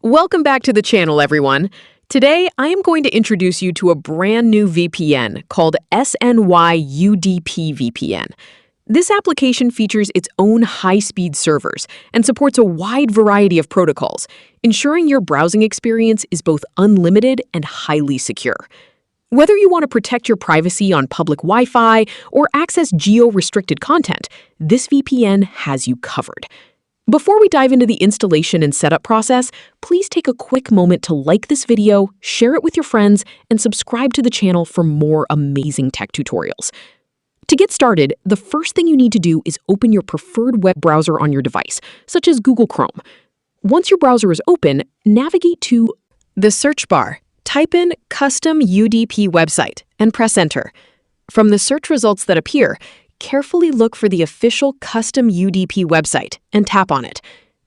Welcome back to the channel, everyone. Today, I am going to introduce you to a brand new VPN called SNY-UDP VPN. This application features its own high-speed servers and supports a wide variety of protocols, ensuring your browsing experience is both unlimited and highly secure. Whether you want to protect your privacy on public Wi-Fi or access geo-restricted content, this VPN has you covered. Before we dive into the installation and setup process, please take a quick moment to like this video, share it with your friends, and subscribe to the channel for more amazing tech tutorials. To get started, the first thing you need to do is open your preferred web browser on your device, such as Google Chrome. Once your browser is open, navigate to the search bar, type in Custom UDP Website, and press Enter. From the search results that appear, carefully look for the official Custom UDP website and tap on it.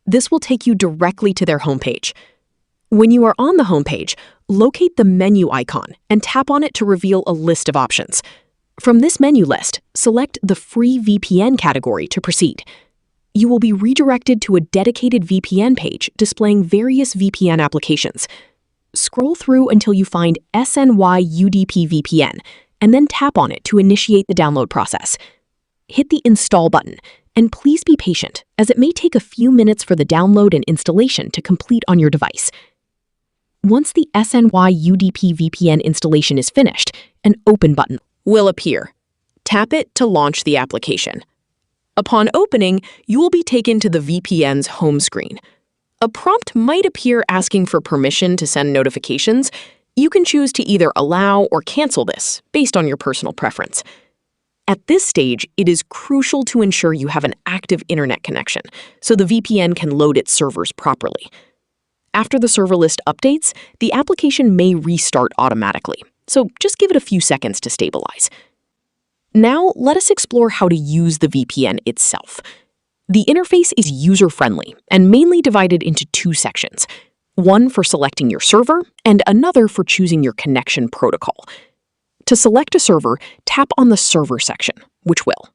This will take you directly to their homepage. When you are on the homepage, locate the menu icon and tap on it to reveal a list of options. From this menu list, select the Free VPN category to proceed. You will be redirected to a dedicated VPN page displaying various VPN applications. Scroll through until you find SNY-UDP VPN, and then tap on it to initiate the download process. Hit the Install button, and please be patient, as it may take a few minutes for the download and installation to complete on your device. Once the SNY-UDP VPN installation is finished, an Open button will appear. Tap it to launch the application. Upon opening, you will be taken to the VPN's home screen. A prompt might appear asking for permission to send notifications. You can choose to either allow or cancel this, based on your personal preference. At this stage, it is crucial to ensure you have an active internet connection, so the VPN can load its servers properly. After the server list updates, the application may restart automatically, so just give it a few seconds to stabilize. Now, let us explore how to use the VPN itself. The interface is user-friendly and mainly divided into two sections, one for selecting your server and another for choosing your connection protocol. To select a server, tap on the Server section, which will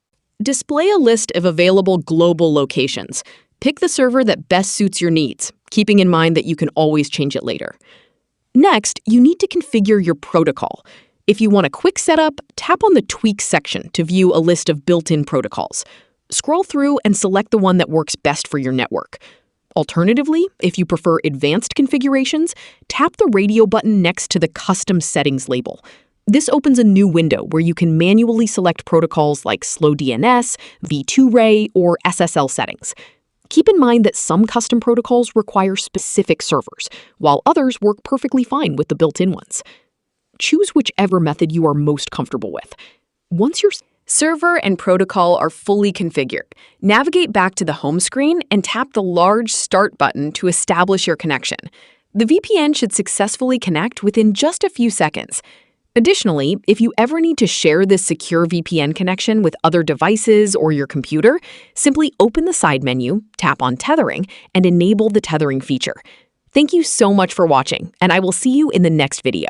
display a list of available global locations. Pick the server that best suits your needs, keeping in mind that you can always change it later. Next, you need to configure your protocol. If you want a quick setup, tap on the Tweaks section to view a list of built-in protocols. Scroll through and select the one that works best for your network. Alternatively, if you prefer advanced configurations, tap the radio button next to the Custom Settings label. This opens a new window where you can manually select protocols like slow DNS, V2Ray, or SSL settings. Keep in mind that some custom protocols require specific servers, while others work perfectly fine with the built-in ones. Choose whichever method you are most comfortable with. Once your server and protocol are fully configured, navigate back to the home screen and tap the large Start button to establish your connection. The VPN should successfully connect within just a few seconds. Additionally, if you ever need to share this secure VPN connection with other devices or your computer, simply open the side menu, tap on Tethering, and enable the tethering feature. Thank you so much for watching, and I will see you in the next video.